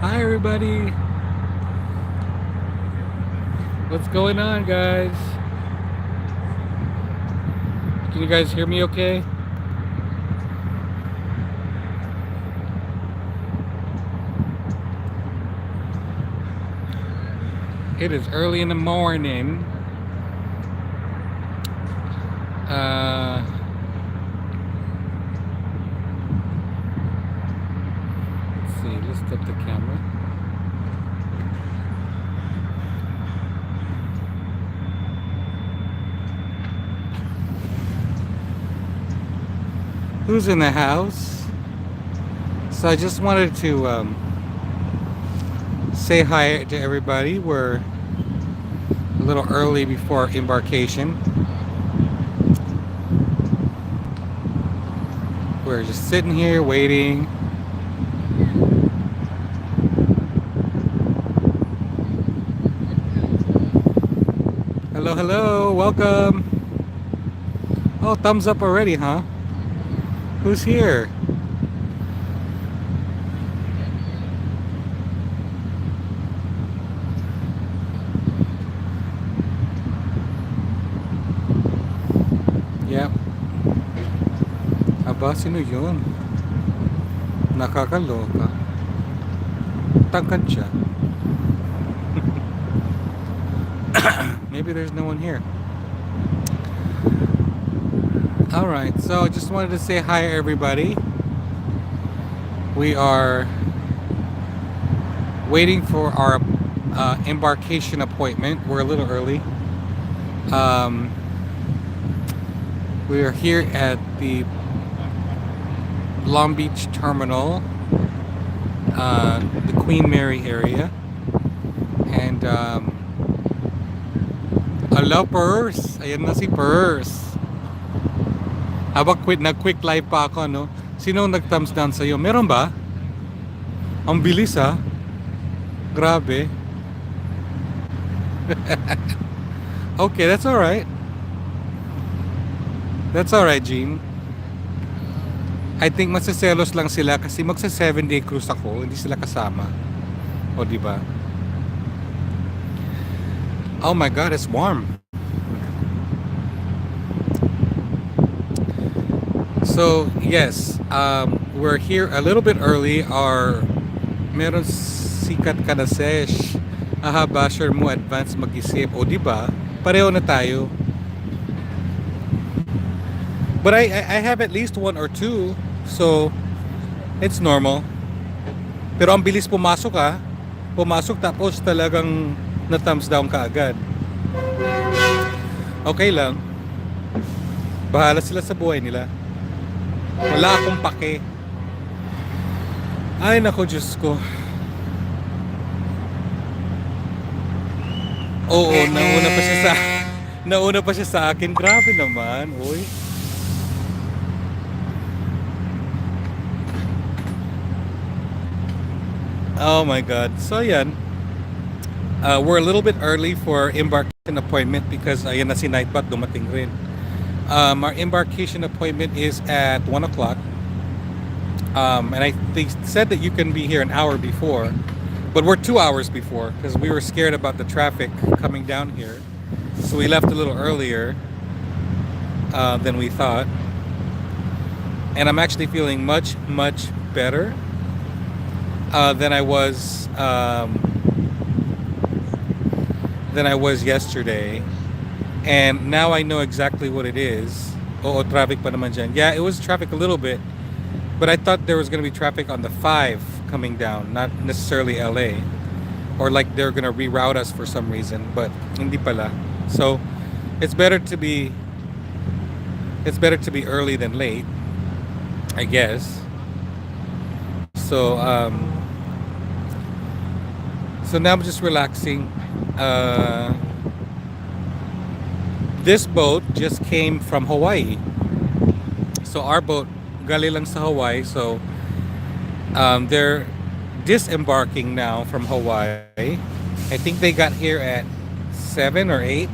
Hi everybody. What's going on, guys? Can you guys hear me okay? It is early in the morning. Uh let's see, let's step the camera. Who's in the house? So I just wanted to say hi to everybody. We're a little early before embarkation. We're just sitting here waiting. Hello, hello, welcome. Oh, thumbs up already, huh? Who's here? Yep. Aba, sino yun? Nakakaloka. Tangkad siya. Maybe there's no one here. Alright, so I just wanted to say hi everybody. We are waiting for our embarkation appointment. We're a little early. Um, we are here at the Long Beach Terminal, the Queen Mary area. And hello, Purse! Ayan na si Purse. Habang nag-quick live pa ako, no? Sino nag-thumbs down sa'yo? Meron ba? Ang bilis, ha? Grabe. Okay, that's alright. That's alright, Jean. I think masaselos lang sila kasi magsa 7-day cruise ako, hindi sila kasama. O, di ba? Oh my God, it's warm. So, yes, we're here a little bit early. Meron sikat ka na sesh. Aha, basher mo, advance mag-isip. O, di ba? Pareho na tayo. But I have at least one or two. So, it's normal. Pero ang bilis pumasok, ha? Pumasok tapos talagang na-thumbs down ka agad. Okay lang. Bahala sila sa buhay nila. Wala akong pake. Ay, nako, Diyos ko. Oo, nauna pa siya sa akin. Grabe naman, oy. Oh my God. So, yan. We're a little bit early for embarkation appointment because ayan na si Nightbot dumating rin. Our embarkation appointment is at 1 o'clock. And they said that you can be here an hour before, but we're 2 hours before because we were scared about the traffic coming down here. So we left a little earlier than we thought. And I'm actually feeling much, much better than I was yesterday. And now I know exactly what it is. Oo, traffic pa naman dyan. Yeah, it was traffic a little bit. But I thought there was going to be traffic on the 5 coming down, not necessarily LA. Or like they're going to reroute us for some reason, but hindi pala. So, it's better to be early than late, I guess. So, so now I'm just relaxing. This boat just came from Hawaii. So our boat galing lang sa Hawaii. So they're disembarking now from Hawaii. I think they got here at 7 or 8.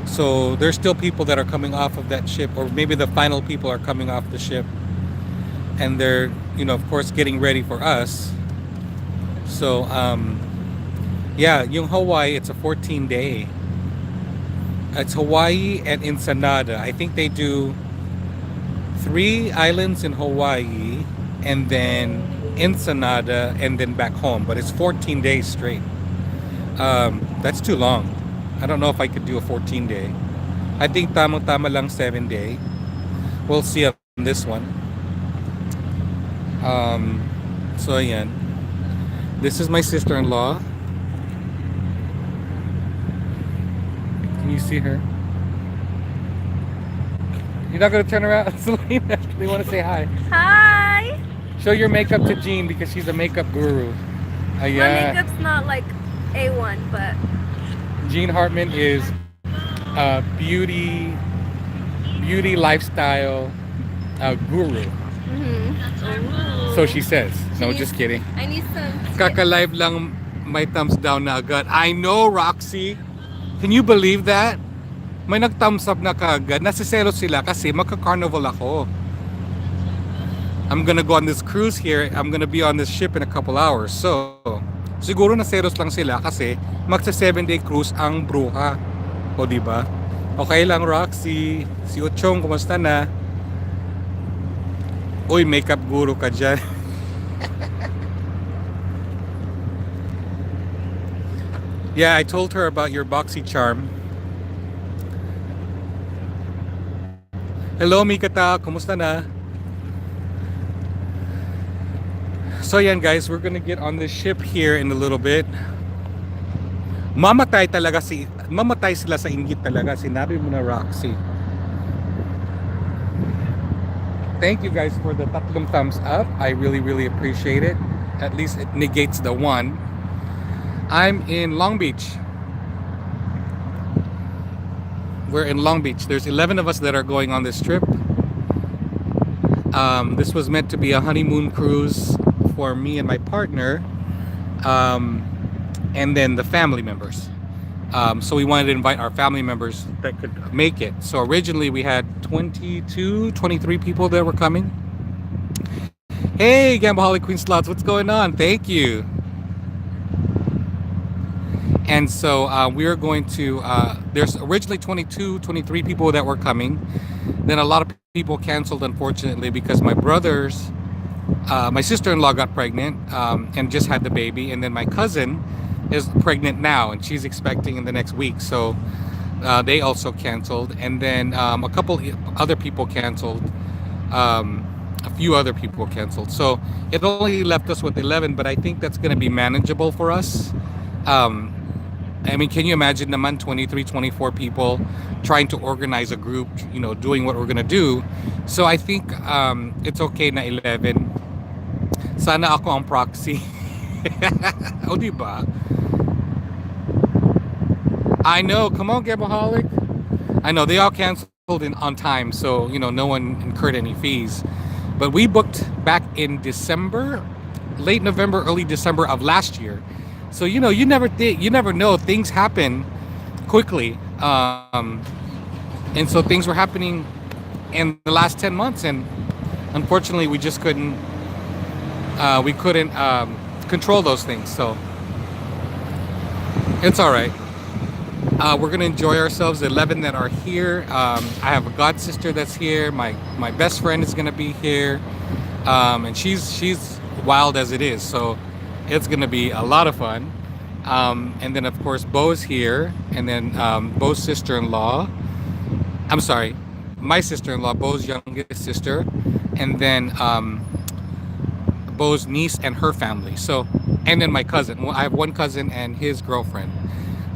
So there's still people that are coming off of that ship, or maybe the final people are coming off the ship, and they're, of course, getting ready for us. So yeah, yung Hawaii, it's a 14-day. It's Hawaii and Ensenada. I think they do 3 islands in Hawaii and then Ensenada and then back home. But it's 14 days straight. That's too long. I don't know if I could do a 14-day. I think tama-tama lang 7-day. We'll see on this one. So ayan. This is my sister-in-law. Can you see her? You're not gonna turn around, Selena. They want to say hi. Hi! Show your makeup to Jean because she's a makeup guru. My makeup's not like A1, but Jean Hartman is a beauty lifestyle guru. So she says. No, just kidding. I need some. Kaka-live lang may thumbs down na agad. I know, Roxy. Can you believe that? May nag-thumbs up na kaagad. Nasiselo sila kasi magka-carnival ako. I'm gonna go on this cruise here. I'm gonna be on this ship in a couple hours. So, siguro naselos lang sila kasi magsa 7-day cruise ang bruha. O diba? Okay lang, Roxy. Si Ochong, kumusta na? Uy, makeup guru ka dyan. Yeah, I told her about your boxy charm. Hello, Mikata. Kumusta na? So yan guys, we're gonna get on this ship here in a little bit. Mamatay sila sa inggit talaga. Sinabi mo na, Roxy. Thank you guys for the tatlong thumbs up. I really appreciate it. At least it negates the one. I'm in Long Beach. We're in Long Beach. There's 11 of us that are going on this trip. This was meant to be a honeymoon cruise for me and my partner, and then the family members. So we wanted to invite our family members that could make it. So originally we had 23 people that were coming. Hey, Gambaholic Queen Slots, what's going on? Thank you. And so we are going to, there's originally 23 people that were coming. Then a lot of people canceled, unfortunately, because my my sister-in-law got pregnant and just had the baby. And then my cousin is pregnant now and she's expecting in the next week. So they also canceled. And then a couple other people canceled. A few other people canceled. So it only left us with 11, but I think that's going to be manageable for us. I mean, can you imagine naman 23, 24 people trying to organize a group, you know, doing what we're gonna do? So I think it's okay na 11. Sana ako ang proxy. O diba? I know, come on, Gabaholic. I know, they all canceled on time, so, you know, no one incurred any fees. But we booked back in December, late November, early December of last year. So you know, you never know. Things happen quickly, and so things were happening in the last 10 months, and unfortunately, we just couldn't control those things. So it's all right. We're gonna enjoy ourselves. The 11 that are here. I have a god sister that's here. My best friend is gonna be here, and she's wild as it is. So it's gonna be a lot of fun. And then of course Bo's here, and then Bo's sister-in-law. I'm sorry, my sister-in-law, Bo's youngest sister, and then Bo's niece and her family. So, and then my cousin. Well, I have one cousin and his girlfriend.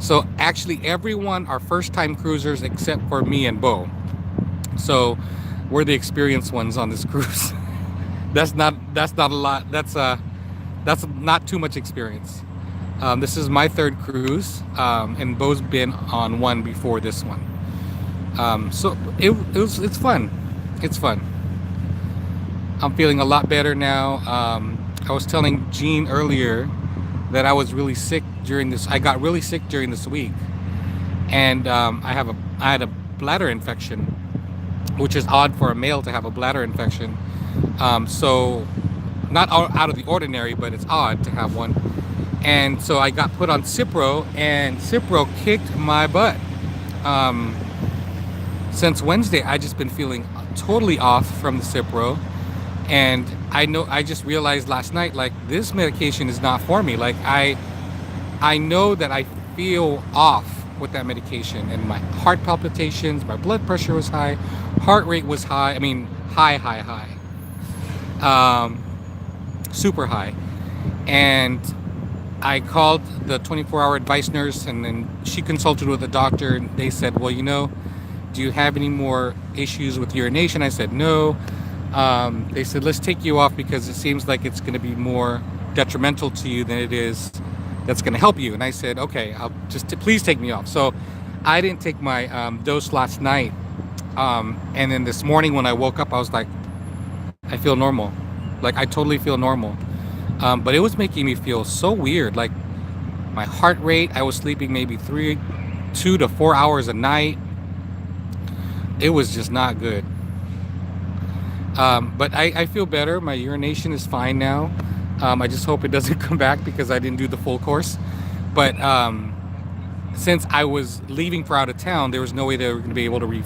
So actually everyone are first-time cruisers except for me and Bo. So we're the experienced ones on this cruise. That's not a lot. That's not too much experience. This is my third cruise, and Bo's been on one before this one. So it's fun. It's fun. I'm feeling a lot better now. I was telling Jean earlier that I was really sick during this. I got really sick during this week, and I had a bladder infection, which is odd for a male to have a bladder infection. So not out of the ordinary, but it's odd to have one. And so I got put on Cipro, and Cipro kicked my butt. Um, since Wednesday, I just been feeling totally off from the Cipro, and I just realized last night, like, this medication is not for me. Like, I know that I feel off with that medication, and my heart palpitations, my blood pressure was high, heart rate was high. I mean, high, super high. And I called the 24-hour advice nurse, and then she consulted with the doctor, and they said, well, do you have any more issues with urination? I said, no. They said, let's take you off because it seems like it's going to be more detrimental to you than it is that's going to help you. And I said, okay, please take me off. So I didn't take my dose last night. And then this morning when I woke up, I was like, I feel normal. Like, I totally feel normal. But it was making me feel so weird. Like, my heart rate, I was sleeping maybe 2 to 4 hours a night. It was just not good. But I feel better. My urination is fine now. I just hope it doesn't come back because I didn't do the full course. But since I was leaving for out of town, there was no way they were going to be able to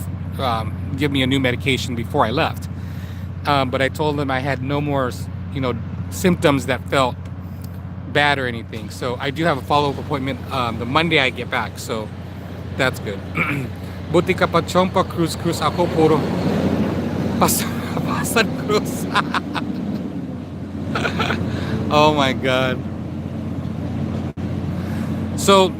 give me a new medication before I left. But I told them I had no more, symptoms that felt bad or anything. So I do have a follow-up appointment the Monday I get back. So that's good. Buti ka pa chompa cruz ako puro pasan cruz. Oh my God. So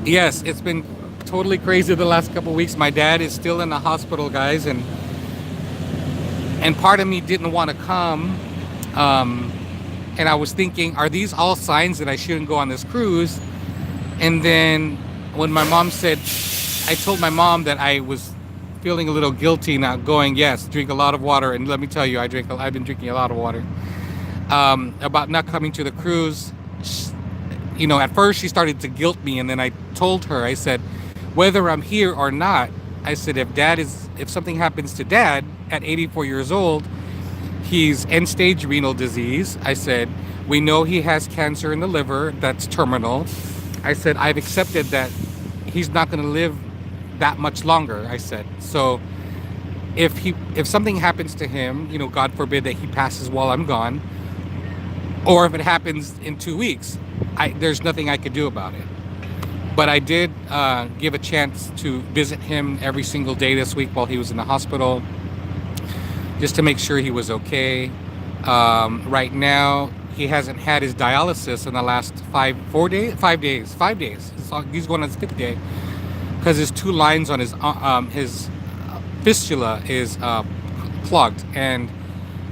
yes, it's been totally crazy the last couple weeks. My dad is still in the hospital, guys, and part of me didn't want to come. And I was thinking, are these all signs that I shouldn't go on this cruise? And then when my mom said, I told my mom that I was feeling a little guilty not going. Yes, drink a lot of water. And let me tell you, I've been drinking a lot of water. About not coming to the cruise. At first she started to guilt me, and then I told her, I said, whether I'm here or not, I said, if something happens to Dad at 84 years old, he's end-stage renal disease. I said, we know he has cancer in the liver that's terminal. I said, I've accepted that he's not going to live that much longer. I said, so if something happens to him, God forbid that he passes while I'm gone, or if it happens in 2 weeks, there's nothing I could do about it. But I did give a chance to visit him every single day this week while he was in the hospital, just to make sure he was okay. Right now, he hasn't had his dialysis in the last 5 days. He's going on his 5th day because his 2 lines on his fistula is clogged, and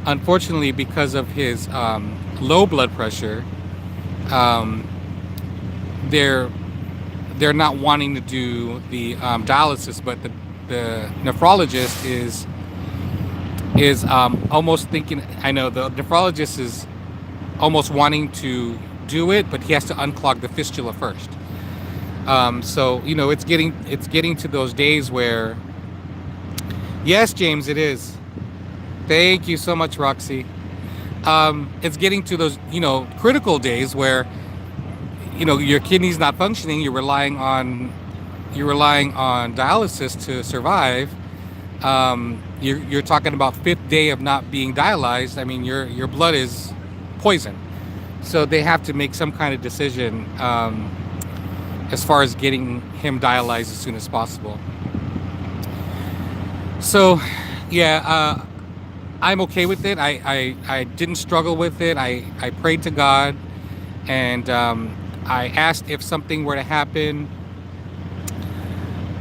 unfortunately, because of his low blood pressure, they're not wanting to do the dialysis, but the nephrologist is almost thinking. I know the nephrologist is almost wanting to do it, but he has to unclog the fistula first. So it's getting to those days where, yes, James, it is. Thank you so much, Roxy. It's getting to those critical days where your kidney's not functioning. You're relying on dialysis to survive. You're talking about 5th day of not being dialyzed. I mean, your blood is poison. So they have to make some kind of decision as far as getting him dialyzed as soon as possible. So, yeah, I'm okay with it. I didn't struggle with it. I prayed to God, and I asked if something were to happen.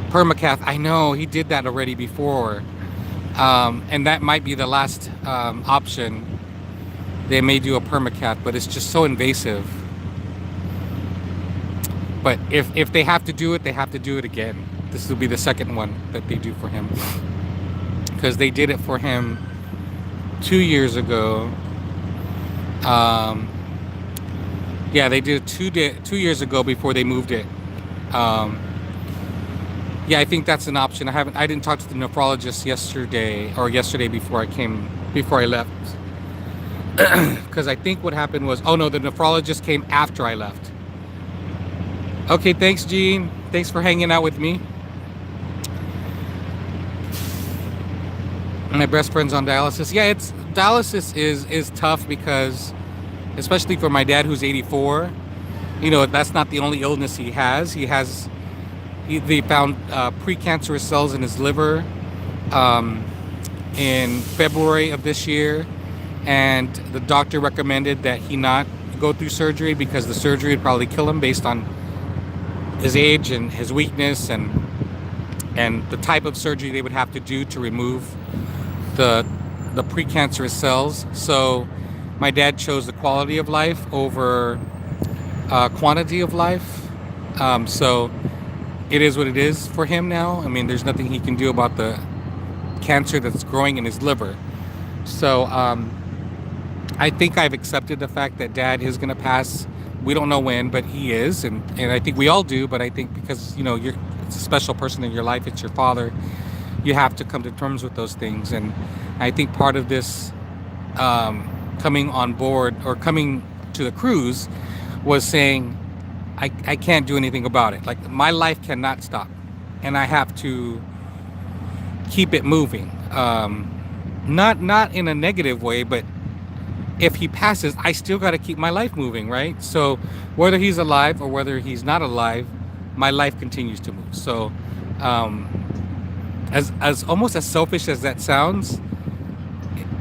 Permacath, I know he did that already before, and that might be the last option. They may do a permacath, but it's just so invasive. But if they have to do it, they have to do it again. This will be the second one that they do for him, because they did it for him 2 years ago. Yeah, they did it 2 years ago before they moved it. Yeah, I think that's an option. I didn't talk to the nephrologist yesterday before I left. Because I think what happened was, oh no, the nephrologist came after I left. Okay, thanks, Gene. Thanks for hanging out with me. My best friend's on dialysis. Yeah, it's dialysis is tough because, especially for my dad who's 84, you know, that's not the only illness he has. They found precancerous cells in his liver um, in February of this year, and the doctor recommended that he not go through surgery because the surgery would probably kill him based on his age and his weakness and the type of surgery they would have to do to remove the precancerous cells. So my dad chose the quality of life over quantity of life. So it is what it is for him now. I mean, there's nothing he can do about the cancer that's growing in his liver. So I think I've accepted the fact that dad is going to pass. We don't know when, but he is, and I think we all do. But I think because, you know, it's a special person in your life, it's your father, you have to come to terms with those things. And I think part of this coming on board or coming to the cruise was saying, I can't do anything about it. Like, my life cannot stop, and I have to keep it moving. Not in a negative way, but if he passes, I still got to keep my life moving, right? So whether he's alive or whether he's not alive, my life continues to move. So as almost as selfish as that sounds,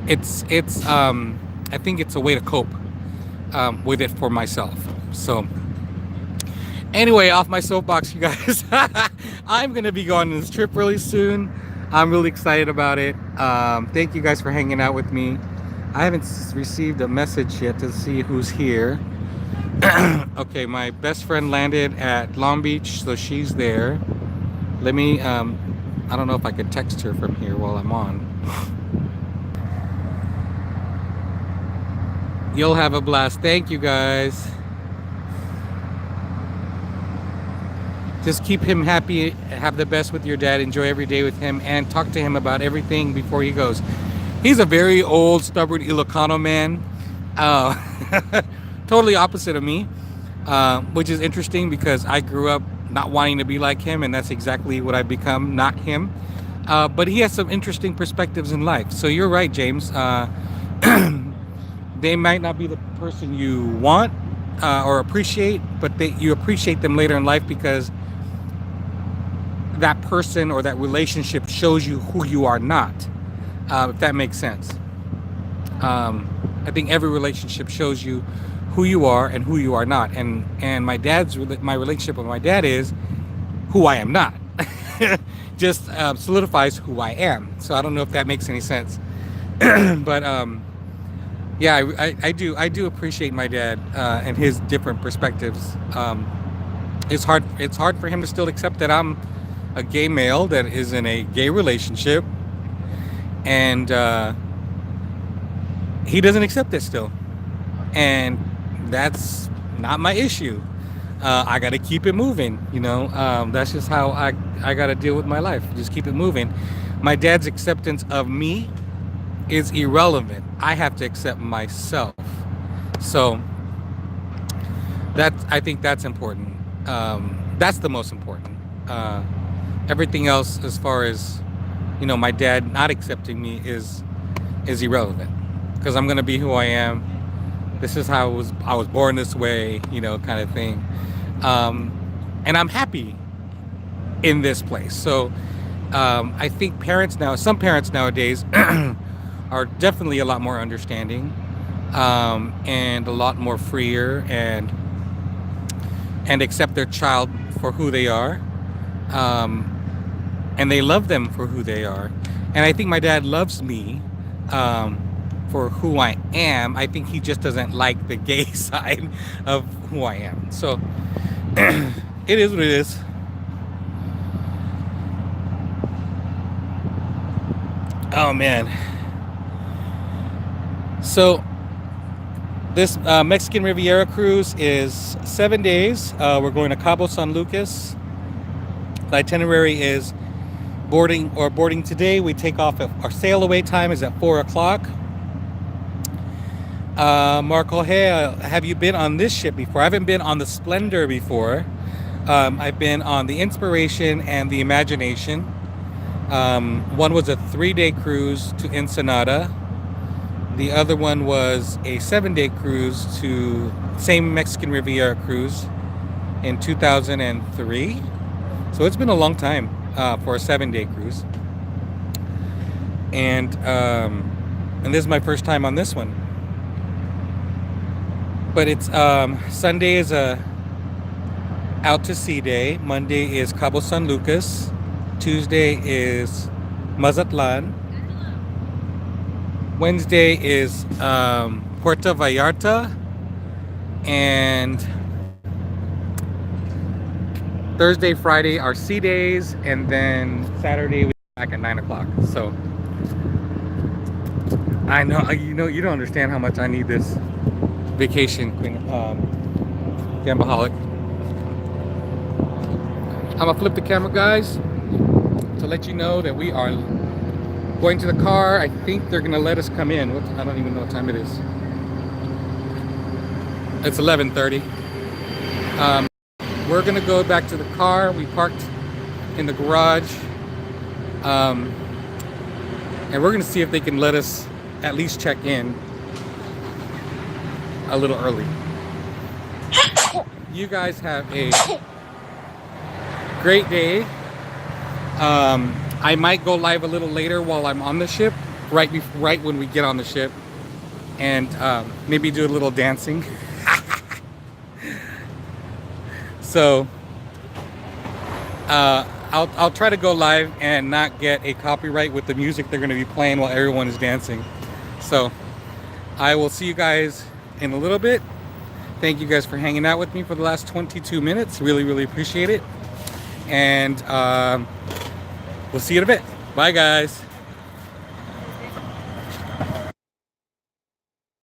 it's I think it's a way to cope with it for myself. So anyway, off my soapbox, you guys. I'm gonna be going on this trip really soon. I'm really excited about it. Thank you guys for hanging out with me. I haven't received a message yet to see who's here. Okay, my best friend landed at Long Beach, so she's there. Let me, I don't know if I could text her from here while I'm on. You'll have a blast. Thank you guys. Just keep him happy, have the best with your dad, enjoy every day with him, and talk to him about everything before he goes. He's a very old, stubborn Ilocano man. Totally opposite of me, which is interesting because I grew up not wanting to be like him, and that's exactly what I've become, not him. But he has some interesting perspectives in life. So you're right, James. They might not be the person you want or appreciate, but you appreciate them later in life because that person or that relationship shows you who you are not. If that makes sense. I think every relationship shows you who you are and who you are not. And my relationship with my dad is who I am not. Just solidifies who I am. So I don't know if that makes any sense. But yeah, I do appreciate my dad and his different perspectives. It's hard for him to still accept that I'm a gay male that is in a gay relationship. And he doesn't accept it still, and that's not my issue. I got to keep it moving, you know. That's just how I got to deal with my life. Just keep it moving. My dad's acceptance of me is irrelevant. I have to accept myself. So I think that's important. That's the most important. Everything else, as far as, you know, my dad not accepting me is irrelevant, because I'm gonna be who I am. This is how I was born this way, you know, kind of thing. And I'm happy in this place. So I think some parents nowadays are definitely a lot more understanding and a lot more freer and accept their child for who they are. And they love them for who they are. And I think my dad loves me for who I am. I think he just doesn't like the gay side of who I am. So it is what it is. Oh man. So this Mexican Riviera cruise is 7 days. We're going to Cabo San Lucas. The itinerary is boarding today. We take off our sail away time is at 4 o'clock. Marco, hey, have you been on this ship before? I haven't been on the Splendor before. I've been on the Inspiration and the Imagination. One was a 3-day cruise to Ensenada. The other one was a 7-day cruise to same Mexican Riviera cruise in 2003. So it's been a long time for a 7-day cruise. And this is my first time on this one. But it's Sunday is a out to sea day. Monday is Cabo San Lucas. Tuesday is Mazatlan. Wednesday is Puerto Vallarta. And Thursday, Friday are sea days. And then Saturday we back at 9 o'clock. So I know you don't understand how much I need this vacation, Gambaholic. I'm gonna flip the camera, guys, to let you know that we are going to the car. I think they're gonna let us come in. I don't even know what time it is. It's 11:30. We're gonna go back to the car. We parked in the garage, and we're gonna see if they can let us at least check in a little early. You guys have a great day. I might go live a little later while I'm on the ship, right when we get on the ship, and maybe do a little dancing. So I'll try to go live and not get a copyright with the music they're going to be playing while everyone is dancing. So I will see you guys in a little bit. Thank you guys for hanging out with me for the last 22 minutes. Really appreciate it. And we'll see you in a bit. Bye, guys.